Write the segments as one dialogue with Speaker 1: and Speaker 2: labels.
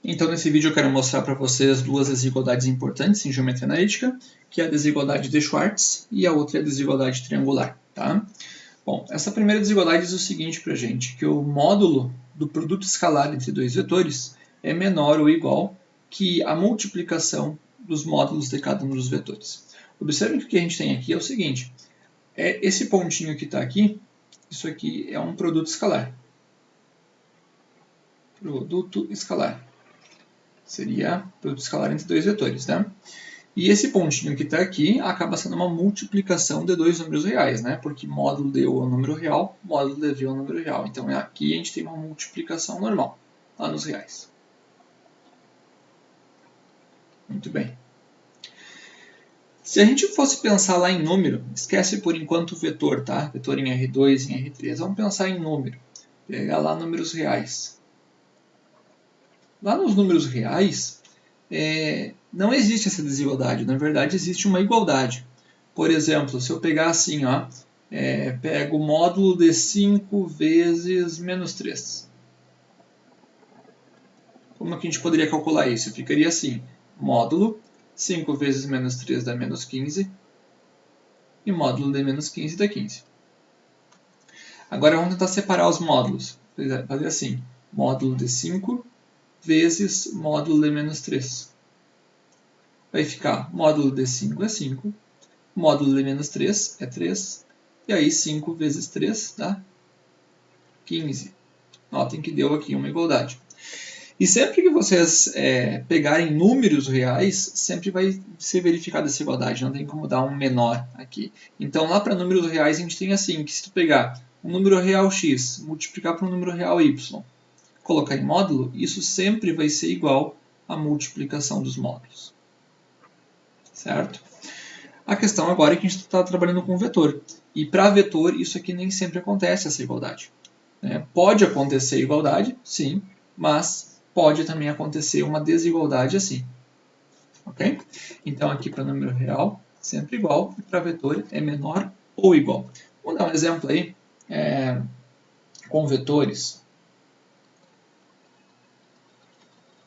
Speaker 1: Então, nesse vídeo eu quero mostrar para vocês duas desigualdades importantes em geometria analítica, que é a desigualdade de Schwartz e a outra é a desigualdade triangular. Tá? Bom, essa primeira desigualdade diz o seguinte para a gente, que o módulo do produto escalar entre dois vetores é menor ou igual que a multiplicação dos módulos de cada um dos vetores. Observem que o que a gente tem aqui é o seguinte, esse pontinho que está aqui, isso aqui é um produto escalar. Produto escalar. Seria produto escalar entre dois vetores, né? E esse pontinho que está aqui acaba sendo uma multiplicação de dois números reais, né? Porque módulo de U é um número real, módulo de V é um número real. Então aqui a gente tem uma multiplicação normal, lá nos reais. Muito bem. Se a gente fosse pensar lá em número, esquece por enquanto o vetor, tá? Vetor em R2, em R3. Vamos pensar em número. Pegar lá números reais. Lá nos números reais, não existe essa desigualdade. Na verdade, existe uma igualdade. Por exemplo, se eu pegar assim, ó, pego o módulo de 5 vezes menos 3. Como que a gente poderia calcular isso? Ficaria assim, módulo 5 vezes menos 3 dá menos 15, e módulo de menos 15 dá 15. Agora vamos tentar separar os módulos. Fazer assim, módulo de 5 vezes módulo de menos 3. Vai ficar módulo de 5 é 5, módulo de menos 3 é 3, e aí 5 vezes 3 dá 15. Notem que deu aqui uma igualdade. E sempre que vocês pegarem números reais, sempre vai ser verificada essa igualdade, não tem como dar um menor aqui. Então lá para números reais a gente tem assim, que se tu pegar um número real x, multiplicar por um número real y, colocar em módulo, isso sempre vai ser igual à multiplicação dos módulos. Certo? A questão agora é que a gente está trabalhando com vetor. E para vetor, isso aqui nem sempre acontece, essa igualdade. Pode acontecer igualdade, sim, mas pode também acontecer uma desigualdade assim. Ok? Então, aqui para número real, sempre igual, e para vetor é menor ou igual. Vamos dar um exemplo aí com vetores,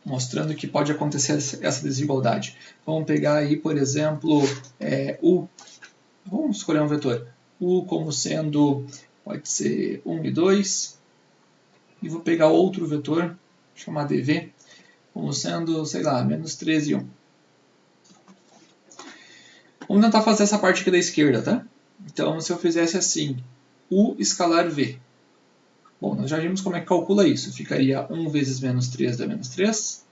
Speaker 1: mostrando que pode acontecer essa desigualdade. Vamos pegar aí, por exemplo, U. Vamos escolher um vetor. U como sendo, pode ser 1 e 2. E vou pegar outro vetor, chamar dv, como sendo, sei lá, menos 3 e 1. Vamos tentar fazer essa parte aqui da esquerda, tá? Então, se eu fizesse assim, U escalar V. Bom, nós já vimos como é que calcula isso. Ficaria 1 vezes menos 3 dá menos 3,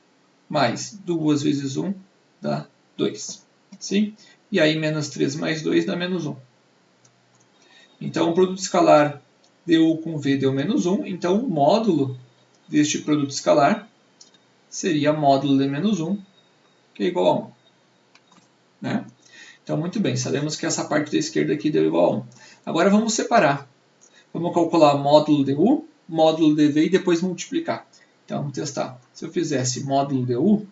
Speaker 1: mais 2 vezes 1 dá 2. Sim? E aí, menos 3 mais 2 dá menos 1. Então, o produto escalar du com V deu menos 1. Então, o módulo deste produto escalar seria módulo de menos 1, que é igual a 1. Né? Então, muito bem, sabemos que essa parte da esquerda aqui deu igual a 1. Agora vamos separar. Vamos calcular módulo de U, módulo de V e depois multiplicar. Então, vamos testar. Se eu fizesse módulo de U,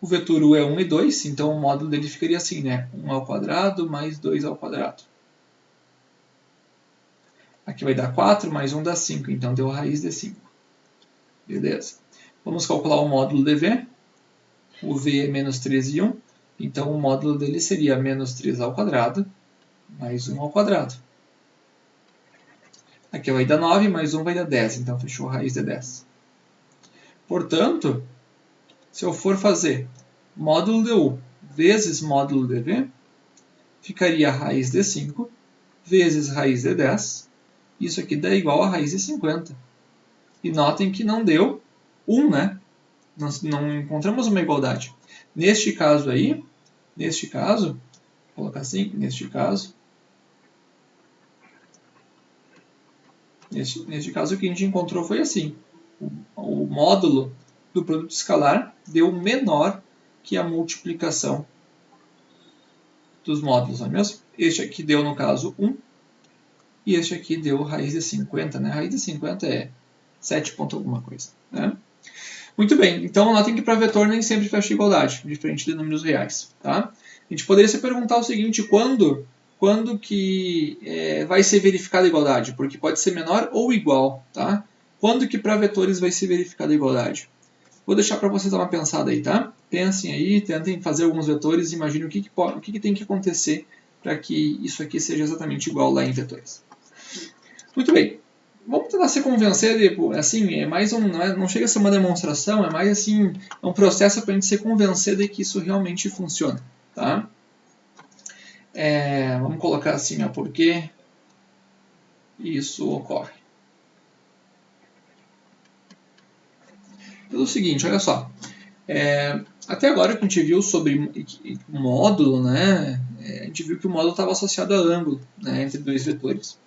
Speaker 1: o vetor U é 1 e 2, então o módulo dele ficaria assim, né? 1 ao quadrado mais 2 ao quadrado. Aqui vai dar 4, mais 1 dá 5, então deu raiz de 5. Beleza? Vamos calcular o módulo de V. O V é menos 3 e 1, então o módulo dele seria menos 3 ao quadrado mais 1 ao quadrado. Aqui vai dar 9, mais 1 vai dar 10, então fechou a raiz de 10. Portanto, se eu for fazer módulo de U vezes módulo de V, ficaria a raiz de 5 vezes raiz de 10. Isso aqui dá igual a raiz de 50. E notem que não deu 1, né? Nós não encontramos uma igualdade. Neste caso aí, vou colocar assim, neste caso, o que a gente encontrou foi assim. O módulo do produto escalar deu menor que a multiplicação dos módulos, não é mesmo? Este aqui deu, no caso, 1, e este aqui deu raiz de 50, né? Raiz de 50 é 7 ponto alguma coisa, né? Muito bem, então notem que para vetor nem sempre fecha igualdade, diferente de números reais. Tá? A gente poderia se perguntar o seguinte, quando que vai ser verificada a igualdade? Porque pode ser menor ou igual. Tá? Quando que para vetores vai ser verificada a igualdade? Vou deixar para vocês dar uma pensada aí, tá? Pensem aí, tentem fazer alguns vetores e imaginem o que tem que acontecer para que isso aqui seja exatamente igual lá em vetores. Muito bem. Vamos tentar se convencer, assim, é mais não chega a ser uma demonstração, é mais assim, um processo para a gente se convencer de que isso realmente funciona, tá? Vamos colocar assim, ó, por que isso ocorre. Pelo seguinte, olha só, até agora que a gente viu sobre módulo, né, a gente viu que o módulo estava associado a ângulo, né, entre dois vetores.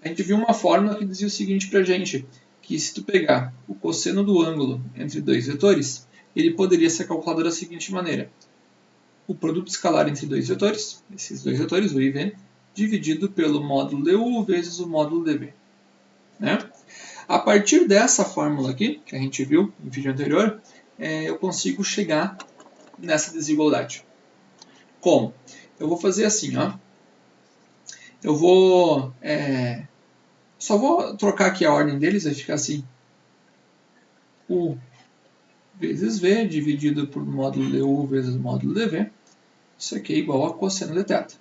Speaker 1: A gente viu uma fórmula que dizia o seguinte para a gente, que se tu pegar o cosseno do ângulo entre dois vetores, ele poderia ser calculado da seguinte maneira. O produto escalar entre dois vetores, esses dois vetores, u e v, dividido pelo módulo du vezes o módulo dv. Né? A partir dessa fórmula aqui, que a gente viu no vídeo anterior, eu consigo chegar nessa desigualdade. Como? Eu vou fazer assim, ó. Eu vou... só vou trocar aqui a ordem deles, vai ficar assim. U vezes V dividido por módulo du vezes módulo dv. Isso aqui é igual a cosseno de θ.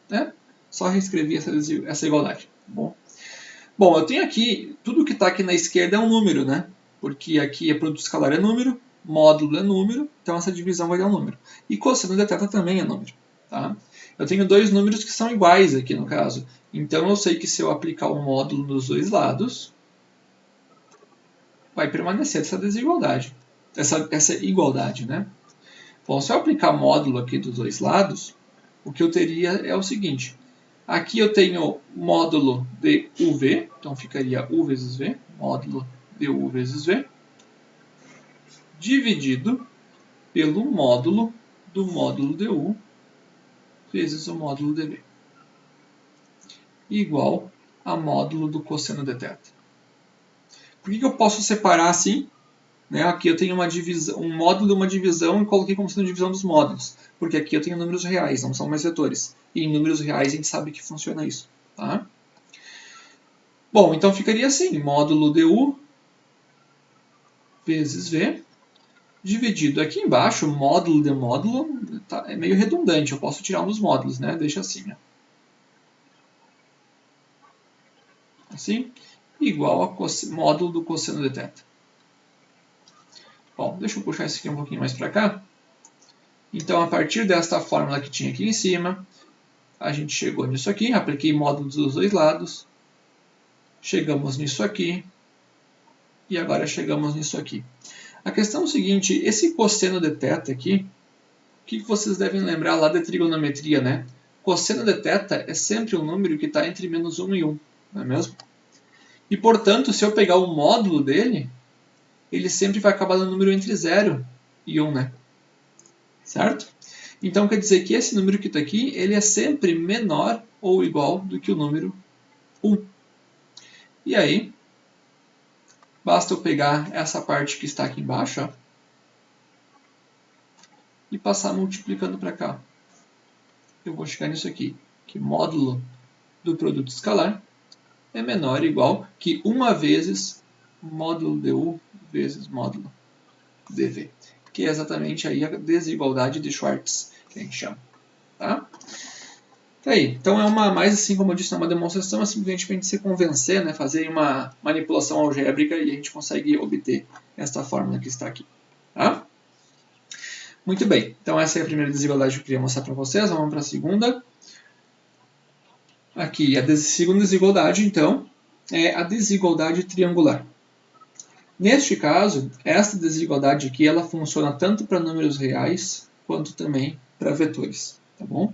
Speaker 1: Né? Só reescrevi essa igualdade. Bom, eu tenho aqui, tudo que está aqui na esquerda é um número, né? Porque aqui produto escalar é número, módulo é número, então essa divisão vai dar um número. E cosseno de θ também é número. Tá? Eu tenho dois números que são iguais aqui no caso. Então eu sei que se eu aplicar um módulo nos dois lados, vai permanecer essa desigualdade. Essa igualdade, né? Bom, se eu aplicar módulo aqui dos dois lados, o que eu teria é o seguinte. Aqui eu tenho módulo de uv, então ficaria u vezes v, módulo de u vezes v, dividido pelo módulo do módulo de u vezes o módulo dv, igual a módulo do cosseno de θ. Por que eu posso separar assim? Né? Aqui eu tenho uma divisão, um módulo de uma divisão e coloquei como sendo divisão dos módulos, porque aqui eu tenho números reais, não são mais vetores. E em números reais a gente sabe que funciona isso. Tá? Bom, então ficaria assim, módulo du vezes v, dividido aqui embaixo, módulo de módulo, tá, é meio redundante, eu posso tirar um dos módulos, né? Deixa assim. Ó. Assim, igual a módulo do cosseno de θ. Bom, deixa eu puxar isso aqui um pouquinho mais para cá. Então, a partir desta fórmula que tinha aqui em cima, a gente chegou nisso aqui, apliquei módulos dos dois lados, chegamos nisso aqui, e agora chegamos nisso aqui. A questão é o seguinte, esse cosseno de θ aqui, o que vocês devem lembrar lá da trigonometria, né? Cosseno de θ é sempre um número que está entre menos 1 e 1, não é mesmo? E, portanto, se eu pegar o módulo dele, ele sempre vai acabar no número entre 0 e 1, né? Certo? Então, quer dizer que esse número que está aqui, ele é sempre menor ou igual do que o número 1. E aí, basta eu pegar essa parte que está aqui embaixo, ó, e passar multiplicando para cá. Eu vou chegar nisso aqui, que módulo do produto escalar é menor ou igual que 1 vezes módulo du vezes módulo dv, que é exatamente aí a desigualdade de Schwartz, que a gente chama. Tá? Aí, então é mais assim, como eu disse, é uma demonstração, é simplesmente para a gente se convencer, né, fazer uma manipulação algébrica e a gente consegue obter esta fórmula que está aqui. Tá? Muito bem, então essa é a primeira desigualdade que eu queria mostrar para vocês, vamos para a segunda. Aqui, a segunda desigualdade, então, é a desigualdade triangular. Neste caso, esta desigualdade aqui ela funciona tanto para números reais quanto também para vetores. Tá bom?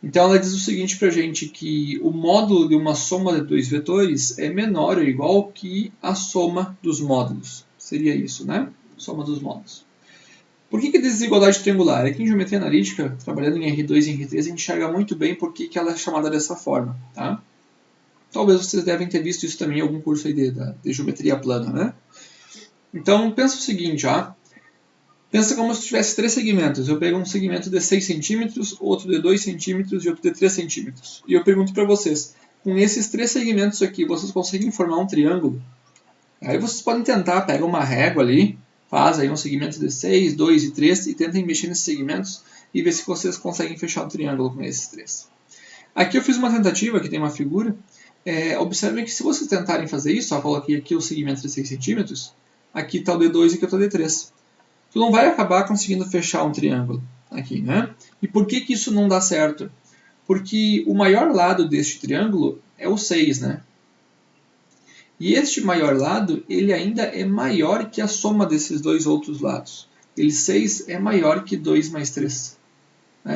Speaker 1: Então ela diz o seguinte para a gente, que o módulo de uma soma de dois vetores é menor ou igual que a soma dos módulos. Seria isso, né? Soma dos módulos. Por que desigualdade triangular? Aqui em geometria analítica, trabalhando em R2 e em R3, a gente enxerga muito bem por que ela é chamada dessa forma. Tá? Talvez vocês devem ter visto isso também em algum curso aí de geometria plana, né? Então, pensa o seguinte, ó. Pensa como se tivesse três segmentos. Eu pego um segmento de 6 centímetros, outro de 2 centímetros e outro de 3 centímetros. E eu pergunto para vocês, com esses três segmentos aqui, vocês conseguem formar um triângulo? Aí vocês podem tentar, pega uma régua ali, Faz aí um segmento de 6, 2 e 3 e tentem mexer nesses segmentos e ver se vocês conseguem fechar um triângulo com esses 3. Aqui eu fiz uma tentativa, que tem uma figura. Observem que se vocês tentarem fazer isso, eu coloquei aqui o segmento de 6 centímetros, aqui está o D2 e aqui está o D3. Tu não vai acabar conseguindo fechar um triângulo aqui, né? E por que isso não dá certo? Porque o maior lado deste triângulo é o 6, né? E este maior lado, ele ainda é maior que a soma desses dois outros lados. Ele 6 é maior que 2 mais 3.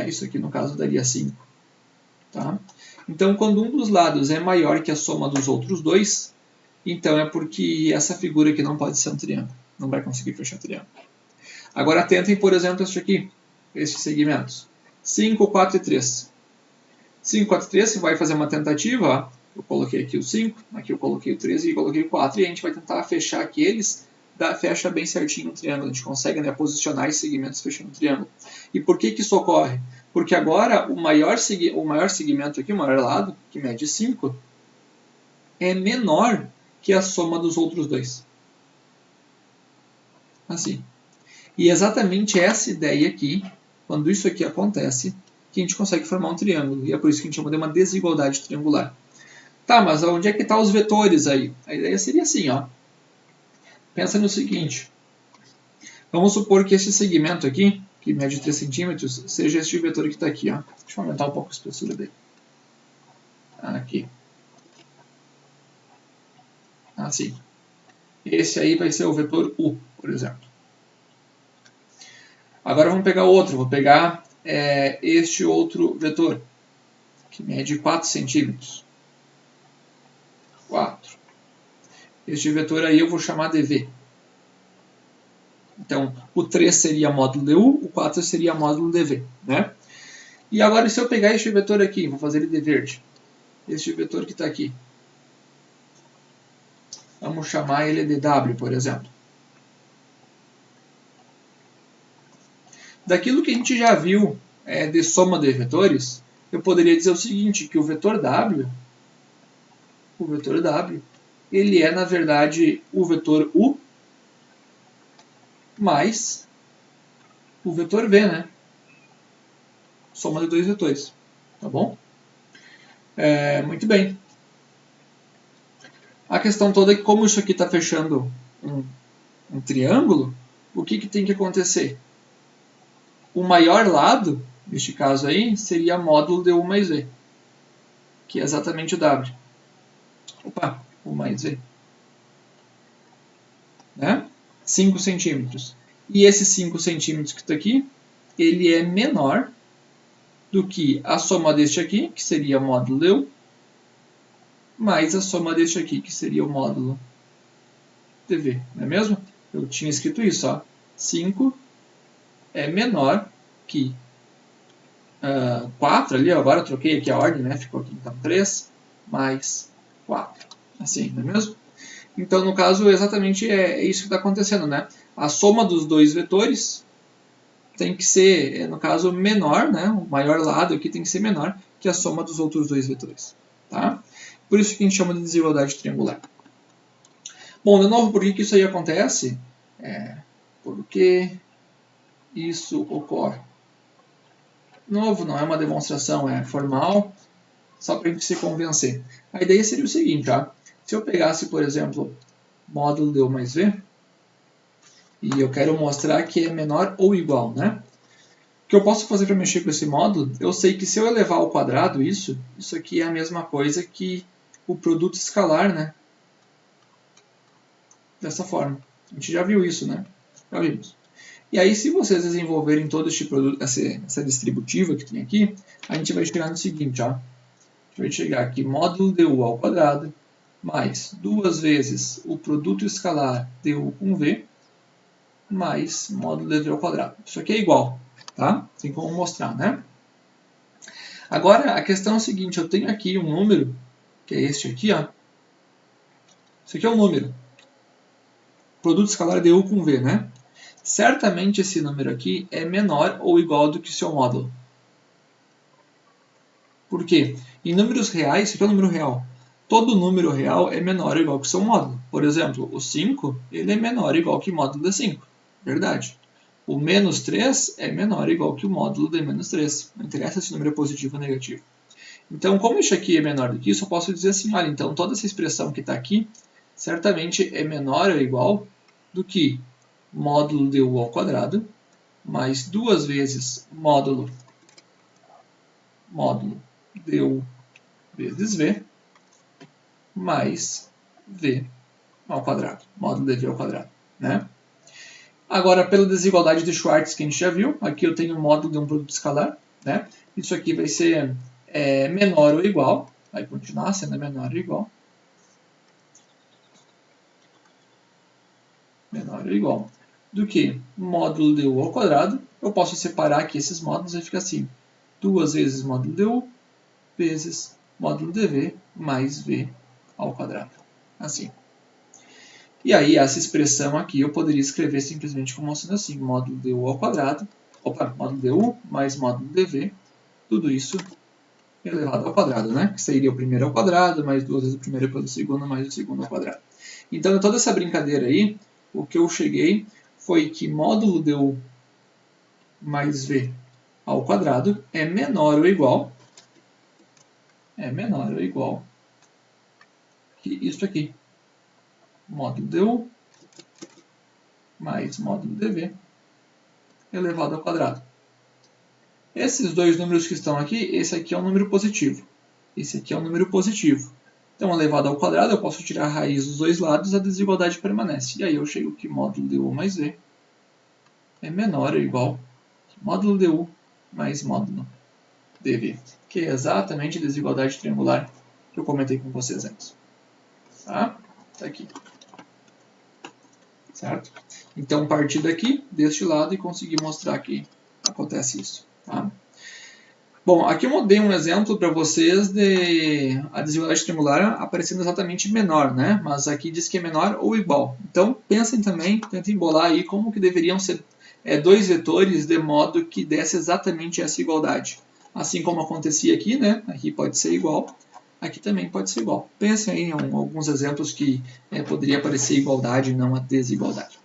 Speaker 1: Isso aqui, no caso, daria 5. Tá? Então, quando um dos lados é maior que a soma dos outros dois, então é porque essa figura aqui não pode ser um triângulo. Não vai conseguir fechar triângulo. Agora, tentem, por exemplo, este aqui. Estes segmentos. 5, 4 e 3. 5, 4 e 3, você vai fazer uma tentativa, ó. Eu coloquei aqui o 5, aqui eu coloquei o 3 e coloquei o 4, e a gente vai tentar fechar aqui eles, fecha bem certinho o triângulo, a gente consegue, né, posicionar esses segmentos fechando o triângulo. E por que isso ocorre? Porque agora o maior segmento aqui, o maior lado, que mede 5, é menor que a soma dos outros dois. Assim. E exatamente essa ideia aqui, quando isso aqui acontece, que a gente consegue formar um triângulo, e é por isso que a gente chama de uma desigualdade triangular. Tá, mas onde é que estão os vetores aí? A ideia seria assim, ó. Pensa no seguinte. Vamos supor que esse segmento aqui, que mede 3 centímetros, seja este vetor que está aqui, ó. Deixa eu aumentar um pouco a espessura dele. Aqui. Assim. Esse aí vai ser o vetor U, por exemplo. Agora vamos pegar outro. Vou pegar este outro vetor, que mede 4 centímetros. 4. Este vetor aí eu vou chamar de V. Então, o 3 seria módulo de U, o 4 seria módulo de V. Né? E agora, se eu pegar este vetor aqui, vou fazer ele de verde. Este vetor que está aqui. Vamos chamar ele de W, por exemplo. Daquilo que a gente já viu de soma de vetores, eu poderia dizer o seguinte, que o vetor W, ele é, na verdade, o vetor U mais o vetor V, né? Soma de dois vetores, tá bom? Muito bem. A questão toda é que, como isso aqui está fechando um triângulo, o que tem que acontecer? O maior lado, neste caso aí, seria módulo de U mais V, que é exatamente o W. Opa, U mais V. Né? 5 centímetros. E esse 5 centímetros que está aqui, ele é menor do que a soma deste aqui, que seria o módulo de U, mais a soma deste aqui, que seria o módulo de V. Não é mesmo? Eu tinha escrito isso, ó. 5 é menor que 4 ali, agora eu troquei aqui a ordem, né? Ficou aqui então 3 mais 4. Assim, não é mesmo? Então, no caso, exatamente é isso que está acontecendo, né? A soma dos dois vetores tem que ser, no caso, menor, né? O maior lado aqui tem que ser menor que a soma dos outros dois vetores. Tá? Por isso que a gente chama de desigualdade triangular. Bom, de novo, por que isso aí acontece? Porque isso ocorre. De novo, não é uma demonstração, é formal, só para a gente se convencer. A ideia seria o seguinte, tá? Se eu pegasse, por exemplo, módulo de U mais V, e eu quero mostrar que é menor ou igual, né? O que eu posso fazer para mexer com esse módulo? Eu sei que se eu elevar ao quadrado isso aqui é a mesma coisa que o produto escalar, né? Dessa forma. A gente já viu isso, né? Já vimos. E aí, se vocês desenvolverem todo este produto, essa distributiva que tem aqui, a gente vai chegar no seguinte, ó. A gente vai chegar aqui, módulo de U ao quadrado, mais 2 vezes o produto escalar de U com V, mais módulo de V ao quadrado. Isso aqui é igual, tá? Tem como mostrar, né? Agora, a questão é o seguinte, eu tenho aqui um número, que é este aqui, ó. Isso aqui é um número. Produto escalar de U com V, né? Certamente esse número aqui é menor ou igual do que o seu módulo. Por quê? Em números reais, isso aqui é um número real. Todo número real é menor ou igual que o seu módulo. Por exemplo, o 5 ele é menor ou igual que módulo de 5. Verdade. O menos 3 é menor ou igual que o módulo de menos 3. Não interessa se o número é positivo ou negativo. Então, como isso aqui é menor do que isso, eu posso dizer assim, olha, então toda essa expressão que está aqui, certamente é menor ou igual do que módulo de u ao quadrado, mais 2 vezes módulo du vezes v, mais v ao quadrado, módulo de v ao quadrado, né? Agora, pela desigualdade de Schwartz que a gente já viu, aqui eu tenho o módulo de um produto escalar, né? Isso aqui vai ser menor ou igual, vai continuar sendo menor ou igual, do que módulo de u ao quadrado. Eu posso separar aqui esses módulos e fica assim, 2 vezes módulo de u vezes módulo de v mais v ao quadrado. Assim. E aí, essa expressão aqui eu poderia escrever simplesmente como sendo assim, módulo de u ao quadrado, módulo de u mais módulo de v, tudo isso elevado ao quadrado, né? Que seria o primeiro ao quadrado, mais 2 vezes o primeiro pelo segundo, mais o segundo ao quadrado. Então, toda essa brincadeira aí, o que eu cheguei foi que módulo de u mais v ao quadrado é menor ou igual que isso aqui. Módulo de u mais módulo de v elevado ao quadrado. Esses dois números que estão aqui, esse aqui é um número positivo. Esse aqui é um número positivo. Então, elevado ao quadrado, eu posso tirar a raiz dos dois lados, a desigualdade permanece. E aí eu chego que módulo de u mais v é menor ou igual que módulo de u mais módulo de v, que é exatamente a desigualdade triangular que eu comentei com vocês antes. Tá? Tá aqui. Certo? Então, partir daqui, deste lado, e conseguir mostrar que acontece isso. Tá? Bom, aqui eu dei um exemplo para vocês de a desigualdade triangular aparecendo exatamente menor, né? Mas aqui diz que é menor ou igual. Então, pensem também, tentem bolar aí como que deveriam ser dois vetores de modo que desse exatamente essa igualdade. Assim como acontecia aqui, né? Aqui pode ser igual, aqui também pode ser igual. Pensem aí em alguns exemplos que poderia aparecer igualdade e não a desigualdade.